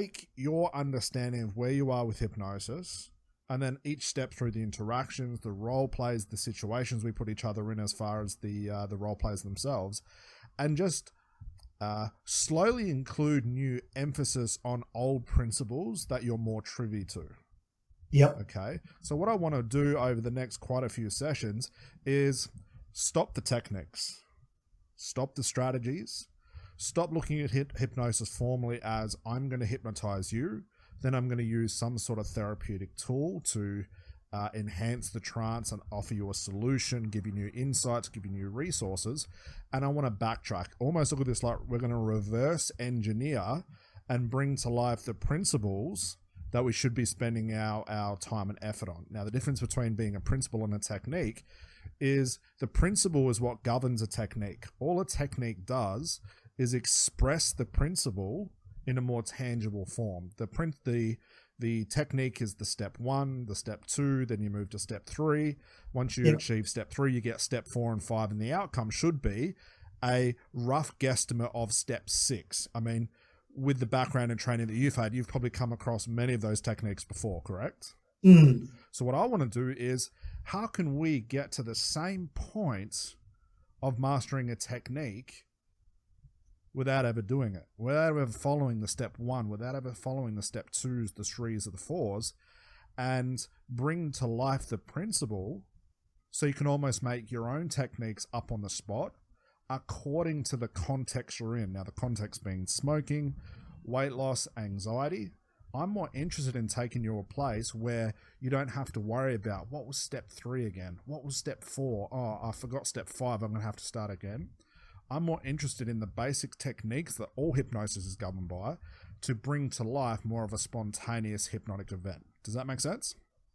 take your understanding of where you are with hypnosis, and then each step through the interactions, the role plays, the situations we put each other in as far as the role plays themselves, and just slowly include new emphasis on old principles that you're more privy to. Yep. Okay. So what I want to do over the next quite a few sessions is stop the techniques, stop the strategies, stop looking at hypnosis formally as I'm going to hypnotize you, then I'm going to use some sort of therapeutic tool to enhance the trance and offer you a solution, give you new insights, give you new resources. And I want to backtrack. Almost look at this like we're going to reverse engineer and bring to life the principles that we should be spending our time and effort on. Now, the difference between being a principle and a technique is the principle is what governs a technique. All a technique does is express the principle in a more tangible form. The technique is the step 1, the step 2, then you move to step 3. Once you achieve step 3, you get step 4 and 5, and the outcome should be a rough guesstimate of step 6. I mean, with the background and training that you've had, you've probably come across many of those techniques before, correct? Mm. So what I want to do is, how can we get to the same point of mastering a technique without ever doing it, without ever following the step 1, without ever following the step 2s, the 3s, or the 4s, and bring to life the principle so you can almost make your own techniques up on the spot according to the context you're in. Now, the context being smoking, weight loss, anxiety. I'm more interested in taking you a place where you don't have to worry about what was step 3 again, what was step 4, oh, I forgot step 5, I'm going to have to start again. I'm more interested in the basic techniques that all hypnosis is governed by to bring to life more of a spontaneous hypnotic event. Does that make sense?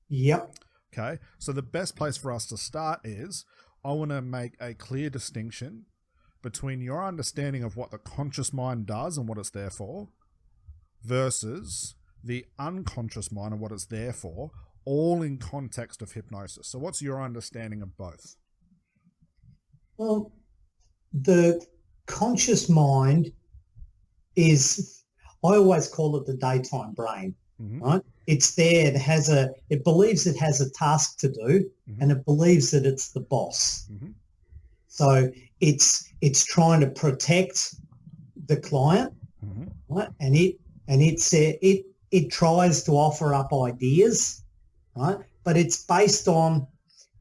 Yep. Okay, so the best place for us to start is I want to make a clear distinction between your understanding of what the conscious mind does and what it's there for versus the unconscious mind and what it's there for, all in context of hypnosis. So what's your understanding of both? Well, the conscious mind is, I always call it the daytime brain, right? It's there, it believes it has a task to do, and it believes that it's the boss. So it's trying to protect the client, right? And it tries to offer up ideas, right? But it's based on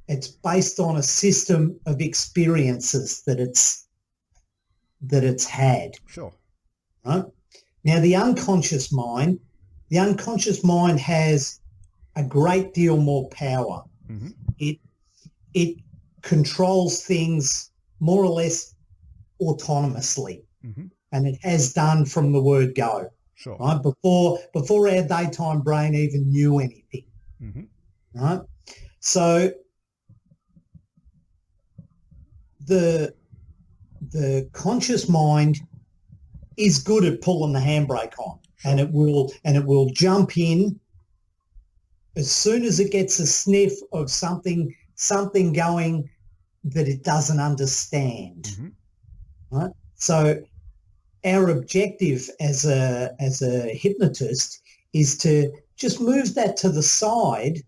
a system of experiences that it's had. Sure. Right? Now, the unconscious mind has a great deal more power. It controls things more or less autonomously, and it has done from the word go. Sure. Right? Before our daytime brain even knew anything. Right? So the conscious mind is good at pulling the handbrake on, and it will jump in as soon as it gets a sniff of something going that it doesn't understand. Right? So our objective as a hypnotist is to just move that to the side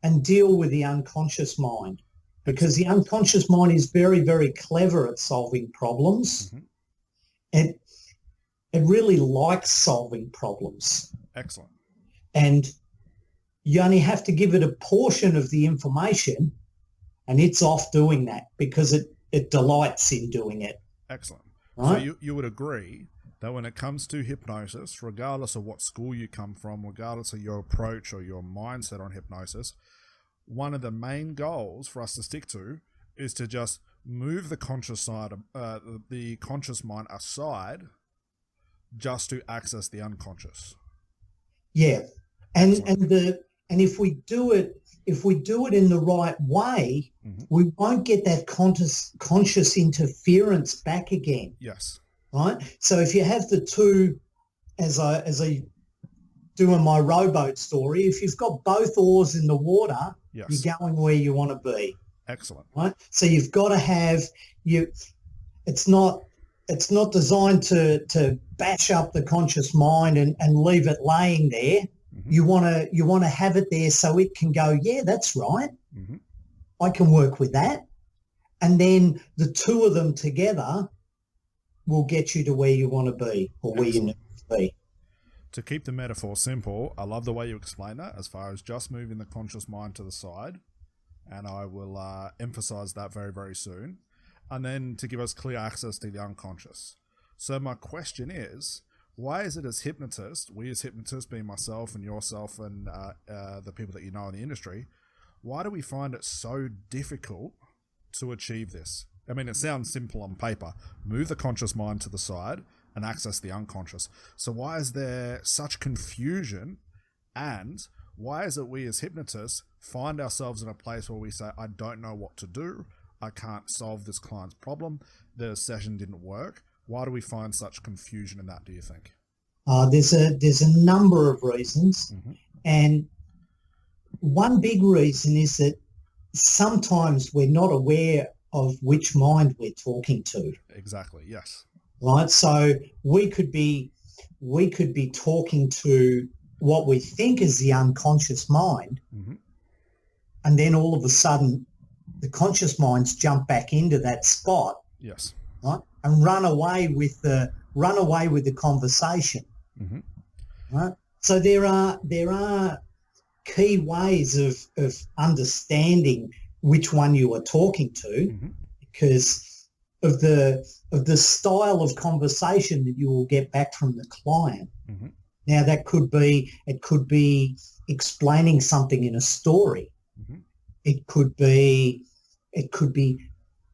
and deal with the unconscious mind, because the unconscious mind is very, very clever at solving problems. It really likes solving problems. Excellent. And you only have to give it a portion of the information and it's off doing that because it delights in doing it. Excellent. Right? So you would agree that when it comes to hypnosis, regardless of what school you come from, regardless of your approach or your mindset on hypnosis, one of the main goals for us to stick to is to just move the conscious side, the conscious mind aside, just to access the unconscious. Yeah, and if we do it in the right way, we won't get that conscious interference back again. Yes. Right. So if you have the two, as I do in my rowboat story, if you've got both oars in the water, yes, you're going where you want to be. Excellent. Right. So you've got to have It's not it's not designed to bash up the conscious mind and leave it laying there. Mm-hmm. You want to have it there so it can go, yeah, that's right. Mm-hmm. I can work with that. And then the two of them together will get you to where you want to be or where you need to be. To keep the metaphor simple, I love the way you explain that as far as just moving the conscious mind to the side. And I will emphasize that very, very soon. And then to give us clear access to the unconscious. So my question is, why is it as hypnotists, we as hypnotists, being myself and yourself and the people that you know in the industry, why do we find it so difficult to achieve this? I mean, it sounds simple on paper. Move the conscious mind to the side and access the unconscious. So why is there such confusion, and why is it we as hypnotists find ourselves in a place where we say, I don't know what to do, I can't solve this client's problem, the session didn't work? Why do we find such confusion in that, do you think? There's a number of reasons. Mm-hmm. And one big reason is that sometimes we're not aware of which mind we're talking to. Exactly, yes. Right? So we could be talking to what we think is the unconscious mind, mm-hmm. and then all of a sudden the conscious minds jump back into that spot. Yes. Right? And run away with the conversation. Mm-hmm. Right? So there are key ways of understanding which one you are talking to, mm-hmm. because of the style of conversation that you will get back from the client. Mm-hmm. Now it could be explaining something in a story. Mm-hmm. It could be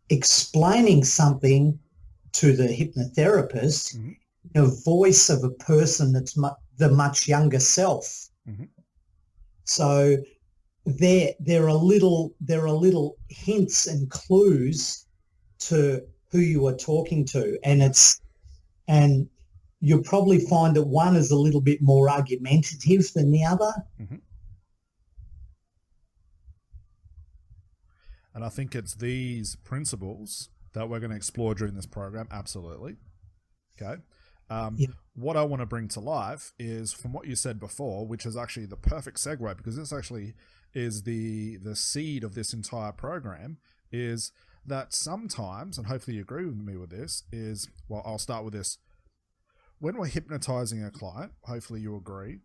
explaining something to the hypnotherapist mm-hmm. in a voice of a person that's the much younger self. Mm-hmm. So there are little hints and clues to who you are talking to, and you'll probably find that one is a little bit more argumentative than the other. Mm-hmm. And I think it's these principles that we're going to explore during this program. Absolutely. Okay. Yeah. What I want to bring to life is from what you said before, which is actually the perfect segue, because this actually is the seed of this entire program, is that sometimes, and hopefully you agree with me with this, is, well, I'll start with this. When we're hypnotizing a client, hopefully you agree,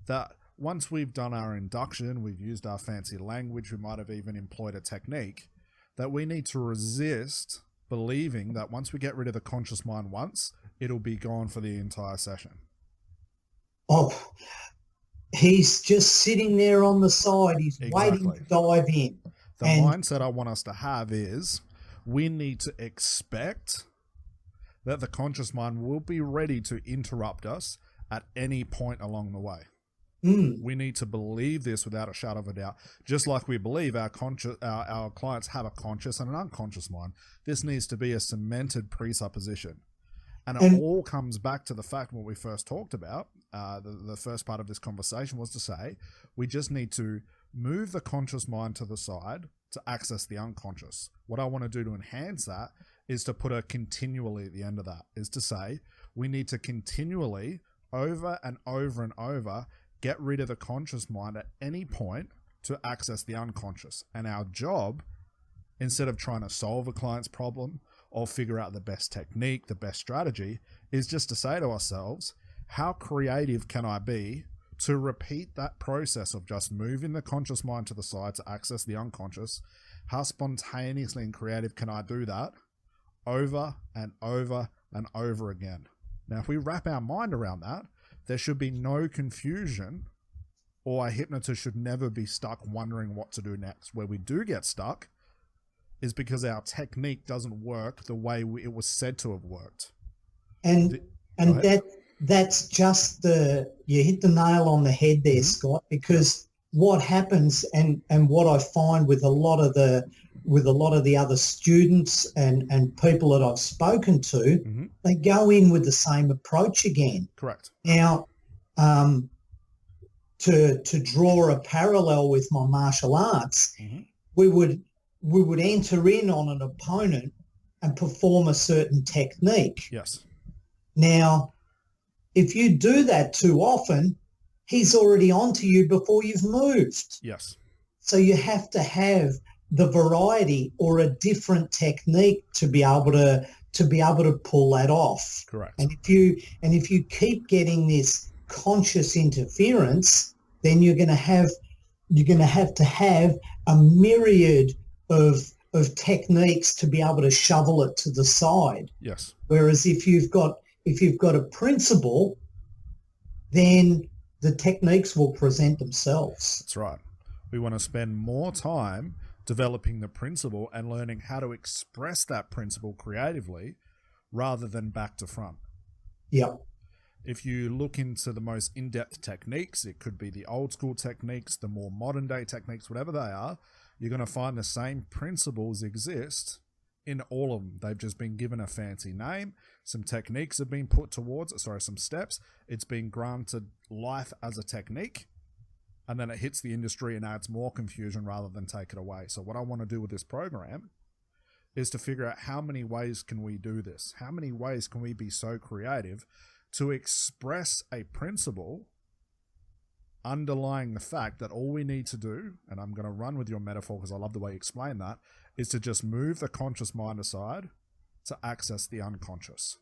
that once we've done our induction, we've used our fancy language, we might have even employed a technique, that we need to resist believing that once we get rid of the conscious mind once, it'll be gone for the entire session. Oh, he's just sitting there on the side. He's waiting to dive in. The mindset I want us to have is we need to expect that the conscious mind will be ready to interrupt us at any point along the way. We need to believe this without a shadow of a doubt. Just like we believe our clients have a conscious and an unconscious mind. This needs to be a cemented presupposition. And it all comes back to the fact what we first talked about. The first part of this conversation was to say, we just need to move the conscious mind to the side to access the unconscious. What I want to do to enhance that is to put a continually at the end of that, is to say, we need to continually, over and over and over, get rid of the conscious mind at any point to access the unconscious. And our job, instead of trying to solve a client's problem or figure out the best technique, the best strategy, is just to say to ourselves, how creative can I be to repeat that process of just moving the conscious mind to the side to access the unconscious? How spontaneously and creative can I do that over and over and over again? Now, if we wrap our mind around that, there should be no confusion, or a hypnotist should never be stuck wondering what to do next. Where we do get stuck is because our technique doesn't work the way it was said to have worked. And that's just you hit the nail on the head there, Scott, because what happens and what I find with a lot of the other students and people that I've spoken to, they go in with the same approach again. Correct. Now, to draw a parallel with my martial arts, we would enter in on an opponent and perform a certain technique. Yes. Now, if you do that too often, he's already onto you before you've moved. Yes. So you have to have the variety or a different technique to be able to pull that off. Correct. And if you keep getting this conscious interference, then you're going to have to have a myriad of techniques to be able to shovel it to the side. Yes. Whereas if you've got a principle, then the techniques will present themselves. That's right. We want to spend more time developing the principle and learning how to express that principle creatively rather than back to front. Yep. If you look into the most in-depth techniques, it could be the old school techniques, the more modern day techniques, whatever they are, you're going to find the same principles exist in all of them. They've just been given a fancy name. Some techniques have been put towards, some steps. It's been granted life as a technique. And then it hits the industry and adds more confusion rather than take it away. So what I want to do with this program is to figure out how many ways can we do this? How many ways can we be so creative to express a principle underlying the fact that all we need to do, and I'm going to run with your metaphor because I love the way you explain that, is to just move the conscious mind aside to access the unconscious.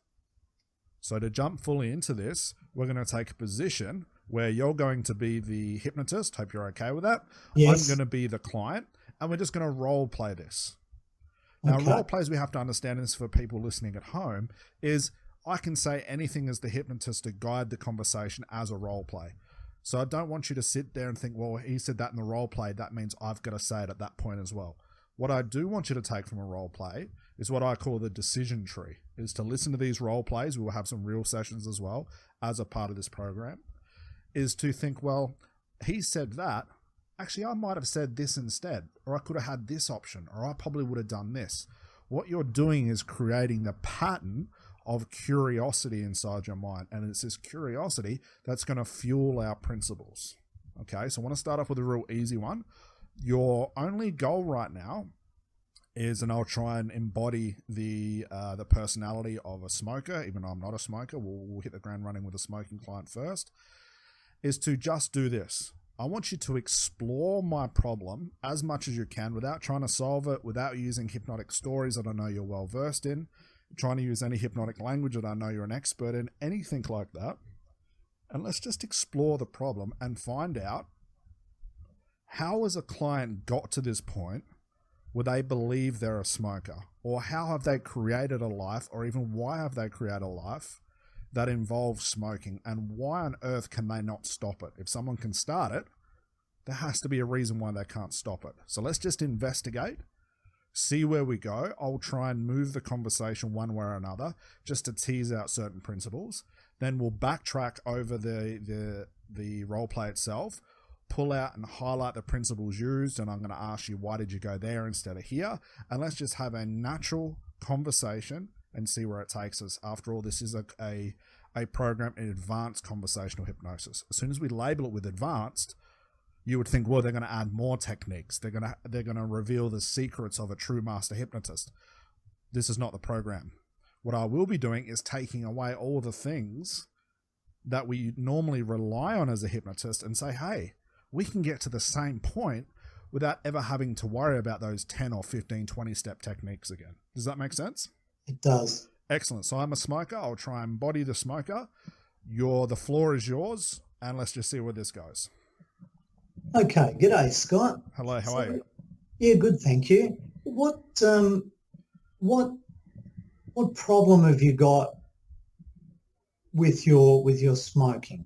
So to jump fully into this, we're going to take a position where you're going to be the hypnotist. Hope you're okay with that. Yes. I'm going to be the client, and we're just going to role play this. Now, Okay. role plays we have to understand, and this for people listening at home, is I can say anything as the hypnotist to guide the conversation as a role play. So I don't want you to sit there and think, well, he said that in the role play, that means I've got to say it at that point as well. What I do want you to take from a role play is what I call the decision tree, is to listen to these role plays. We will have some real sessions as well as a part of this program, is to think, well, he said that. Actually, I might have said this instead, or I could have had this option, or I probably would have done this. What you're doing is creating the pattern of curiosity inside your mind. And it's this curiosity that's going to fuel our principles. Okay, so I want to start off with a real easy one. Your only goal right now is, and I'll try and embody the personality of a smoker, even though I'm not a smoker, we'll hit the ground running with a smoking client first, is to just do this. I want you to explore my problem as much as you can without trying to solve it, without using hypnotic stories that I know you're well versed in, trying to use any hypnotic language that I know you're an expert in, anything like that. And let's just explore the problem and find out how has a client got to this point where they believe they're a smoker, or how have they created a life, or even why have they created a life that involves smoking, and why on earth can they not stop it? If someone can start it, there has to be a reason why they can't stop it. So let's just investigate, see where we go. I'll try and move the conversation one way or another just to tease out certain principles. Then we'll backtrack over the role play itself, pull out and highlight the principles used, and I'm going to ask you, why did you go there instead of here? And let's just have a natural conversation and see where it takes us. After all, this is a program in advanced conversational hypnosis. As soon as we label it with advanced, you would think, well, they're going to add more techniques. They're going to reveal the secrets of a true master hypnotist. This is not the program. What I will be doing is taking away all the things that we normally rely on as a hypnotist and say, hey, we can get to the same point without ever having to worry about those 10 or 15, 20 step techniques again. Does that make sense? It does. Excellent. So I'm a smoker. I'll try and embody the smoker. The floor is yours, and let's just see where this goes. Okay. G'day, Scott. Hello. How are you? Yeah, good. Thank you. What problem have you got with your smoking?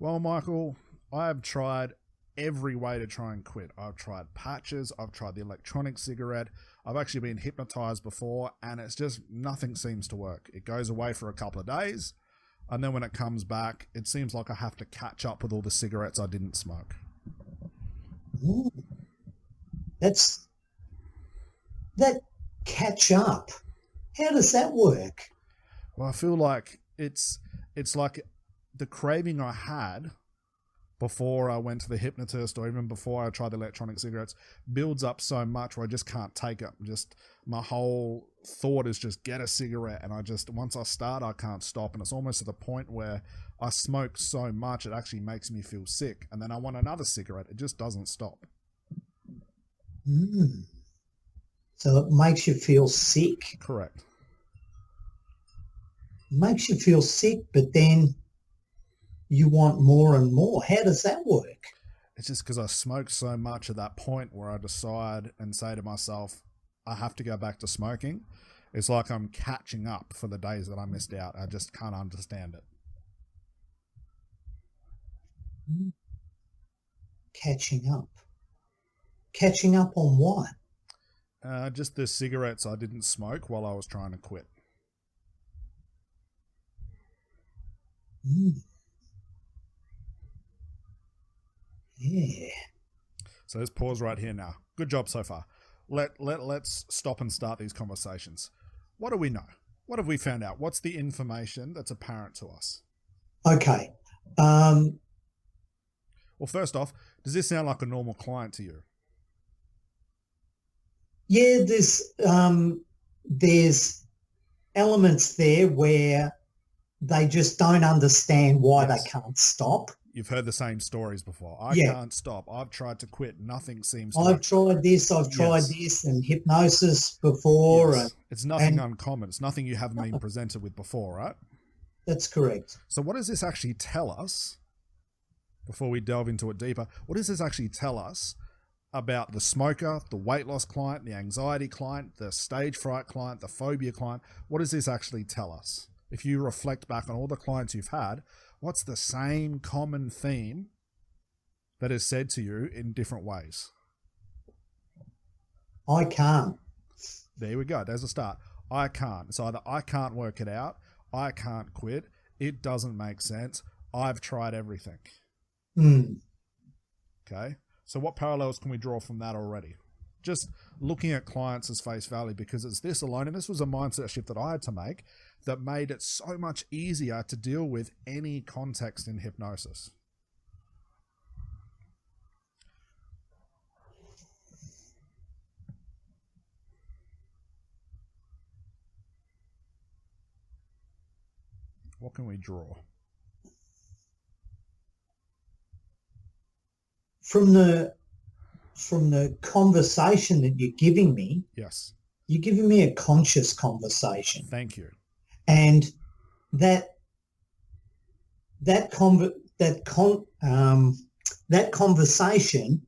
Well, Michael, I have tried every way to try and quit. I've tried patches. I've tried the electronic cigarette. I've actually been hypnotized before, and it's just nothing seems to work. It goes away for a couple of days, and then when it comes back, it seems like I have to catch up with all the cigarettes I didn't smoke. Ooh. That catch up. How does that work? Well, I feel like it's like the craving I had before I went to the hypnotist, or even before I tried the electronic cigarettes, builds up so much where I just can't take it. Just my whole thought is just get a cigarette, and once I start, I can't stop. And it's almost to the point where I smoke so much it actually makes me feel sick, and then I want another cigarette. It just doesn't stop. So it makes you feel sick. Correct. Makes you feel sick, but then you want more and more. How does that work? It's just because I smoke so much at that point where I decide and say to myself, I have to go back to smoking. It's like I'm catching up for the days that I missed out. I just can't understand it. Catching up. Catching up on what? Just the cigarettes I didn't smoke while I was trying to quit. Yeah. So let's pause right here now. Good job so far. Let's stop and start these conversations. What do we know? What have we found out? What's the information that's apparent to us? Okay. Well, first off, does this sound like a normal client to you? Yeah, there's elements there where they just don't understand why they can't stop. You've heard the same stories before. I can't stop. I've tried to quit. Nothing seems to I've tried this, and hypnosis before. Yes. It's nothing uncommon. It's nothing you haven't been presented with before, right? That's correct. So what does this actually tell us, before we delve into it deeper, what does this actually tell us about the smoker, the weight loss client, the anxiety client, the stage fright client, the phobia client? What does this actually tell us? If you reflect back on all the clients you've had, what's the same common theme that is said to you in different ways? I can't. There we go. There's a start. I can't. It's either I can't work it out, I can't quit, it doesn't make sense, I've tried everything. Okay. So what parallels can we draw from that already? Just looking at clients as face value, because it's this alone, and this was a mindset shift that I had to make that made it so much easier to deal with any context in hypnosis. What can we draw? From the conversation that you're giving me, yes, you're giving me a conscious conversation. Thank you. And that conversation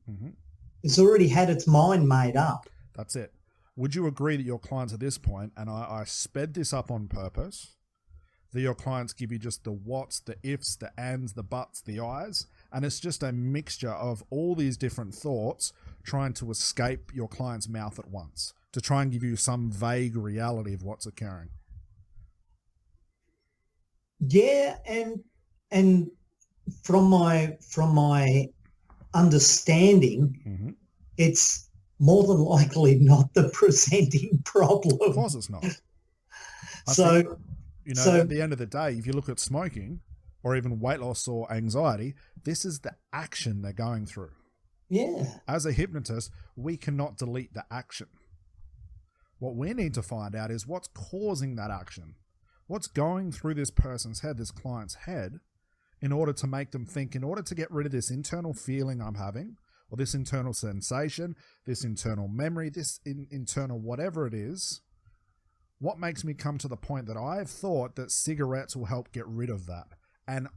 has already had its mind made up. That's it. Would you agree that your clients at this point, and I sped this up on purpose, that your clients give you just the whats, the ifs, the ands, the buts, the I's, and it's just a mixture of all these different thoughts trying to escape your client's mouth at once, to try and give you some vague reality of what's occurring? Yeah, and from my understanding, it's more than likely not the presenting problem. Of course it's not. I think, at the end of the day, if you look at smoking or even weight loss or anxiety, this is the action they're going through. Yeah. As a hypnotist, we cannot delete the action. What we need to find out is what's causing that action. What's going through this person's head, this client's head, in order to make them think, in order to get rid of this internal feeling I'm having, or this internal sensation, this internal memory, this internal whatever it is, what makes me come to the point that I've thought that cigarettes will help get rid of that? And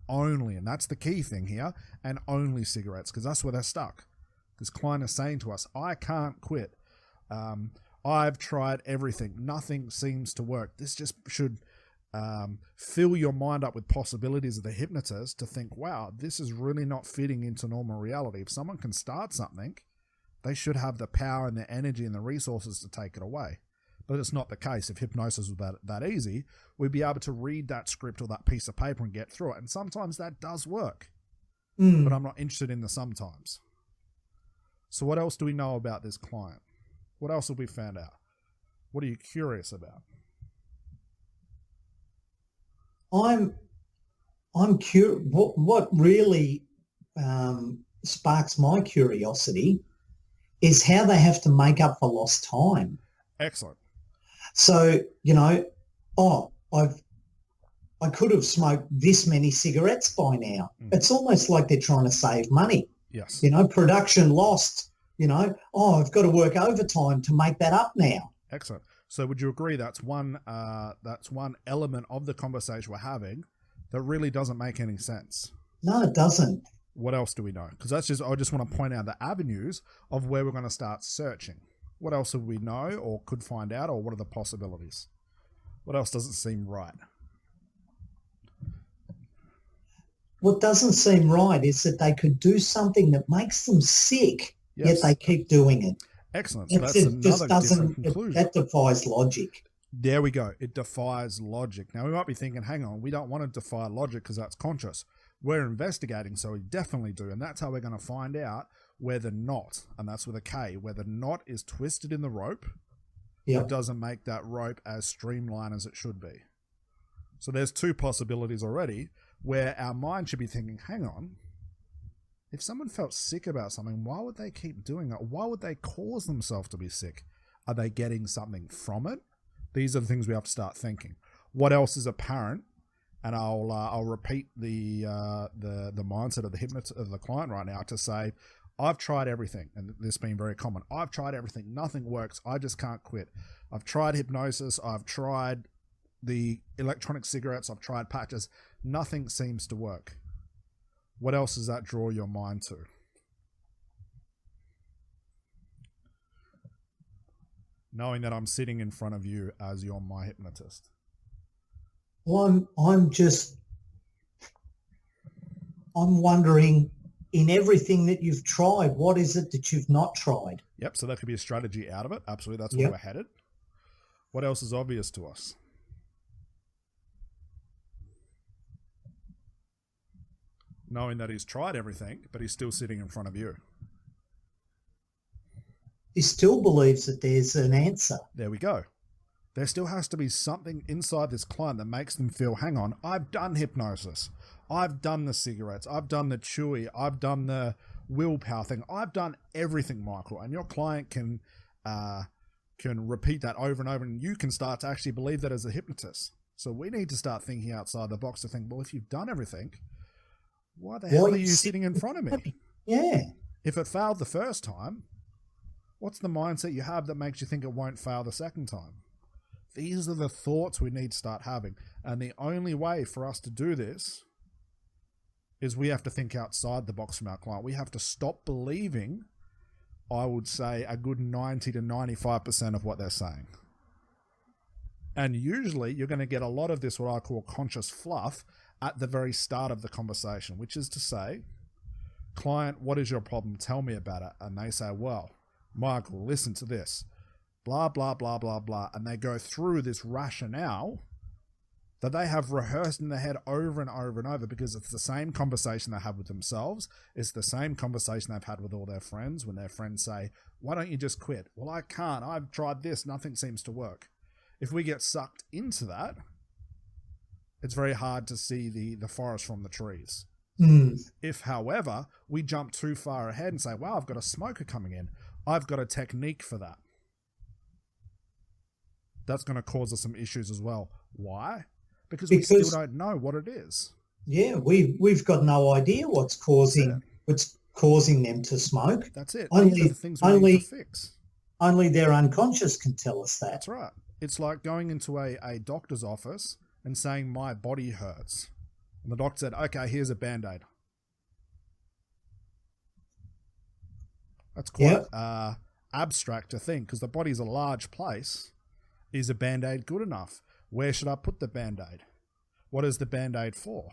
that's the key thing here, and only cigarettes, because that's where they're stuck. This client is saying to us, I can't quit. I've tried everything. Nothing seems to work. This just should fill your mind up with possibilities of the hypnotist to think, wow, this is really not fitting into normal reality. If someone can start something, they should have the power and the energy and the resources to take it away. But it's not the case. If hypnosis was that easy, we'd be able to read that script or that piece of paper and get through it. And sometimes that does work. But I'm not interested in the sometimes. So what else do we know about this client? What else have we found out? What are you curious about? I'm curious. What really sparks my curiosity is how they have to make up for lost time. Excellent. So, I could have smoked this many cigarettes by now. It's almost like they're trying to save money. Yes. Production lost, I've got to work overtime to make that up now. Excellent. So would you agree that's one element of the conversation we're having that really doesn't make any sense? No, it doesn't. What else do we know? Because I just want to point out the avenues of where we're going to start searching. What else do we know or could find out, or what are the possibilities? What else doesn't seem right? What doesn't seem right is that they could do something that makes them sick, yet they keep doing it. Excellent. So that's another different conclusion. That defies logic. There we go. It defies logic. Now, we might be thinking, hang on, we don't want to defy logic because that's conscious. We're investigating, so we definitely do. And that's how we're going to find out where the knot, and that's with a K, where the knot is twisted in the rope. It doesn't make that rope as streamlined as it should be. So there's two possibilities already where our mind should be thinking, hang on, if someone felt sick about something, why would they keep doing that? Why would they cause themselves to be sick? Are they getting something from it? These are the things we have to start thinking. What else is apparent? And I'll repeat the mindset of the client right now to say, I've tried everything, and this being very common. I've tried everything. Nothing works. I just can't quit. I've tried hypnosis. I've tried the electronic cigarettes. I've tried patches. Nothing seems to work. What else does that draw your mind to? Knowing that I'm sitting in front of you as you're my hypnotist. Well, I'm wondering, in everything that you've tried, what is it that you've not tried? Yep, so that could be a strategy out of it. Absolutely, that's where we're headed. What else is obvious to us? Knowing that he's tried everything, but he's still sitting in front of you. He still believes that there's an answer. There we go. There still has to be something inside this client that makes them feel, hang on, I've done hypnosis. I've done the cigarettes. I've done the chewy. I've done the willpower thing. I've done everything, Michael. And your client can repeat that over and over, and you can start to actually believe that as a hypnotist. So we need to start thinking outside the box to think, well, if you've done everything, why the hell are you sitting in front of me? Yeah. If it failed the first time, what's the mindset you have that makes you think it won't fail the second time? These are the thoughts we need to start having. And the only way for us to do this is we have to think outside the box from our client. We have to stop believing, I would say, a good 90 to 95% of what they're saying. And usually you're going to get a lot of this, what I call conscious fluff, at the very start of the conversation, which is to say, client, what is your problem? Tell me about it. And they say, well, Michael, listen to this. Blah, blah, blah, blah, blah. And they go through this rationale that they have rehearsed in their head over and over and over, because it's the same conversation they have with themselves. It's the same conversation they've had with all their friends when their friends say, why don't you just quit? Well, I can't. I've tried this. Nothing seems to work. If we get sucked into that, it's very hard to see the forest from the trees. If, however, we jump too far ahead and say, wow, I've got a smoker coming in. I've got a technique for that. That's going to cause us some issues as well. Why? Because we still don't know what it is. Yeah, we've got no idea what's causing them to smoke. That's it. These are the things we need to fix. Only their unconscious can tell us that. That's right. It's like going into a doctor's office and saying, my body hurts. And the doctor said, okay, here's a Band-Aid. That's quite abstract to think, because the body's a large place. Is a Band-Aid good enough? Where should I put the Band-Aid? What is the Band-Aid for?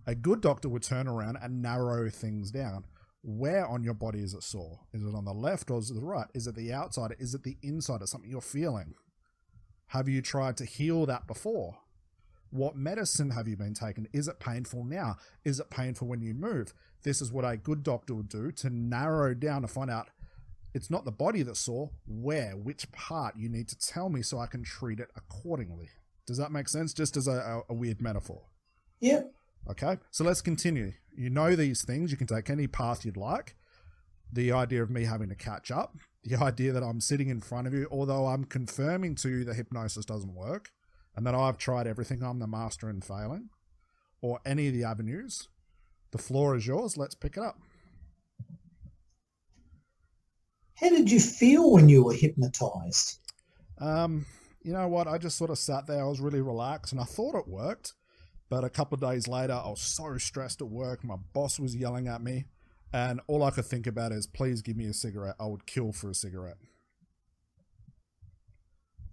A good doctor would turn around and narrow things down. Where on your body is it sore? Is it on the left or is it the right? Is it the outside? Is it the inside? Is something you're feeling? Have you tried to heal that before? What medicine have you been taking? Is it painful now? Is it painful when you move? This is what a good doctor would do to narrow down to find out it's not the body that's sore, which part you need to tell me so I can treat it accordingly. Does that make sense? Just as a weird metaphor. Yeah. Okay, so let's continue. You know these things. You can take any path you'd like. The idea of me having to catch up, the idea that I'm sitting in front of you, although I'm confirming to you that hypnosis doesn't work and that I've tried everything, I'm the master in failing, or any of the avenues. The floor is yours. Let's pick it up. How did you feel when you were hypnotized? You know what? I just sort of sat there. I was really relaxed and I thought it worked. But a couple of days later, I was so stressed at work. My boss was yelling at me. And all I could think about is, please give me a cigarette. I would kill for a cigarette.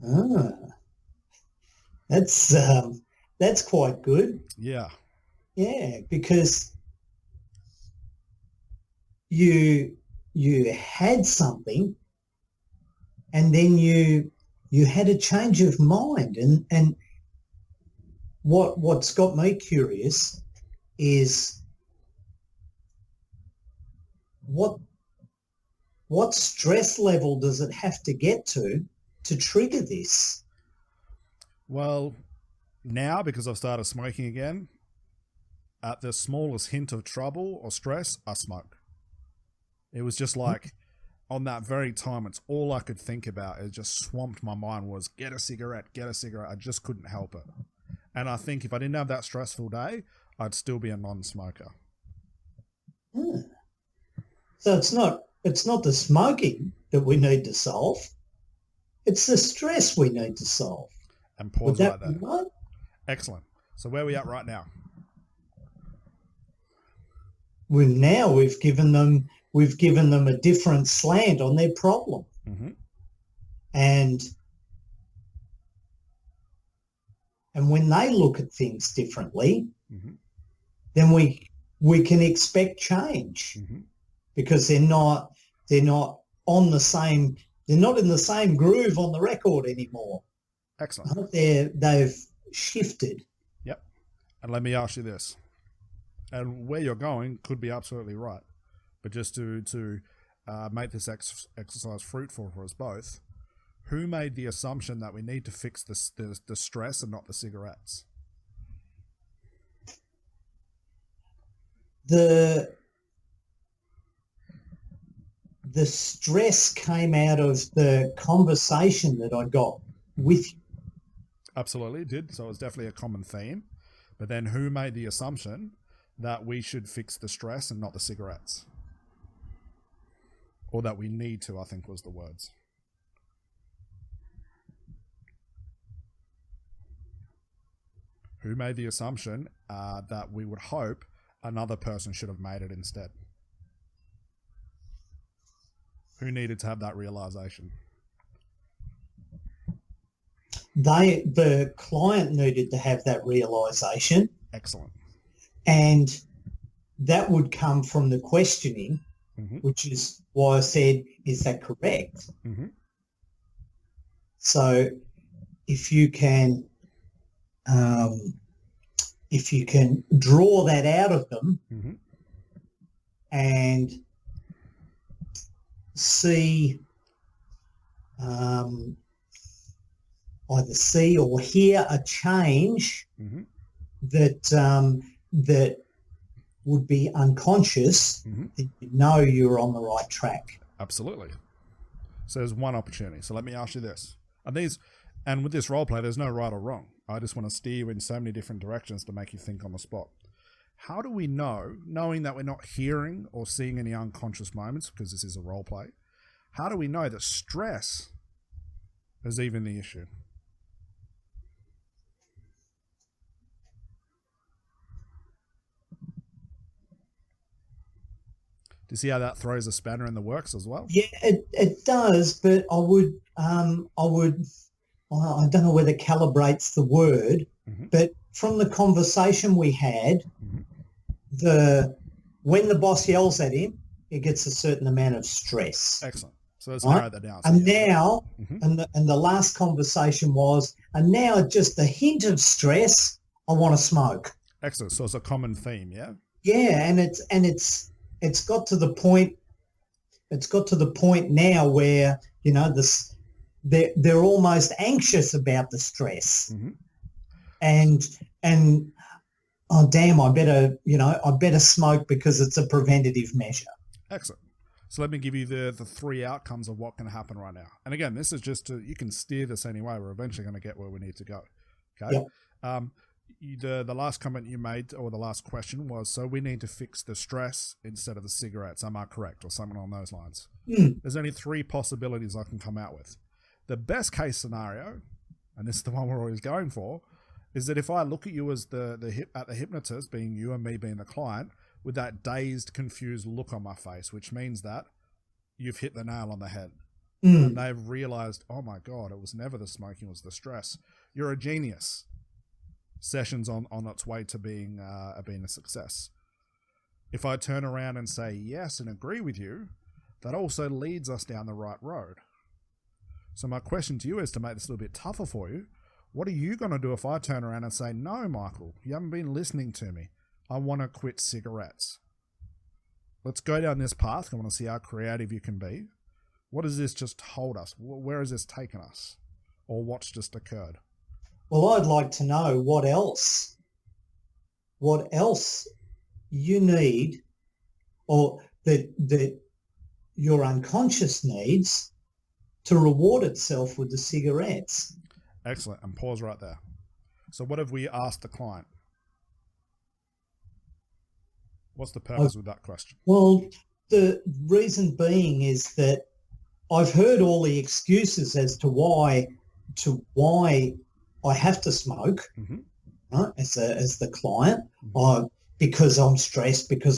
Ah, that's quite good. Yeah. Yeah, because you had something and then you had a change of mind. And what's got me curious is what stress level does it have to get to trigger this? Well, now, because I've started smoking again, at the smallest hint of trouble or stress, I smoke. It was just like, on that very time, it's all I could think about. It just swamped my mind was, get a cigarette. I just couldn't help it. And I think if I didn't have that stressful day, I'd still be a non-smoker. Hmm. So it's not the smoking that we need to solve. It's the stress we need to solve. And pause right there. Right? Excellent. So where are we at right now? We've given them a different slant on their problem. Mm-hmm. And when they look at things differently, mm-hmm. then we can expect change. Mm-hmm. Because they're not on the same, they're not in the same groove on the record anymore. Excellent. They've shifted. Yep. And let me ask you this, and where you're going could be absolutely right, but just to make this exercise fruitful for us both, who made the assumption that we need to fix the stress and not the cigarettes? The stress came out of the conversation that I got with you. Absolutely, it did. So it's definitely a common theme. But then who made the assumption that we should fix the stress and not the cigarettes? Or that we need to, I think was the words. Who made the assumption that we would hope another person should have made it instead? Who needed to have that realization? The client needed to have that realization. Excellent. And that would come from the questioning, mm-hmm. which is why I said, is that correct? Mm-hmm. So if you can draw that out of them mm-hmm. and see either see or hear a change mm-hmm. that would be unconscious, mm-hmm. then you know you're on the right track. Absolutely. So there's one opportunity. So let me ask you this. And with this role play, there's no right or wrong. I just want to steer you in so many different directions to make you think on the spot. How do we know, knowing that we're not hearing or seeing any unconscious moments, because this is a role play, how do we know that stress is even the issue? Do you see how that throws a spanner in the works as well? Yeah, it does, but I don't know whether calibrate's the word, mm-hmm. but from the conversation we had, mm-hmm. when the boss yells at him, he gets a certain amount of stress. Excellent. So let's narrow that down. And now, mm-hmm. and the last conversation was, and now just a hint of stress, I want to smoke. Excellent. So it's a common theme, yeah? Yeah, and it's got to the point. It's got to the point now where they're almost anxious about the stress, mm-hmm. and oh, damn, I better smoke because it's a preventative measure. Excellent. So let me give you the three outcomes of what can happen right now. And again, this is just you can steer this anyway. We're eventually going to get where we need to go. Okay. Yep. The last comment you made, or the last question was, so we need to fix the stress instead of the cigarettes. Am I correct? Or something along those lines. There's only three possibilities I can come out with. The best case scenario, and this is the one we're always going for, is that if I look at you as the hypnotist, being you and me being the client, with that dazed, confused look on my face, which means that you've hit the nail on the head. And they've realized, oh my God, it was never the smoking, it was the stress. You're a genius. Session's on its way to being a success. If I turn around and say yes and agree with you, that also leads us down the right road. So my question to you is, to make this a little bit tougher for you, what are you going to do if I turn around and say, no, Michael, you haven't been listening to me. I want to quit cigarettes. Let's go down this path. I want to see how creative you can be. What does this just hold us? Where has this taken us? Or what's just occurred? Well, I'd like to know what else you need, or that your unconscious needs to reward itself with the cigarettes. Excellent. And pause right there. So what have we asked the client? What's the purpose with that question? Well, the reason being is that I've heard all the excuses as to why I have to smoke, right, as the client, because I'm stressed, because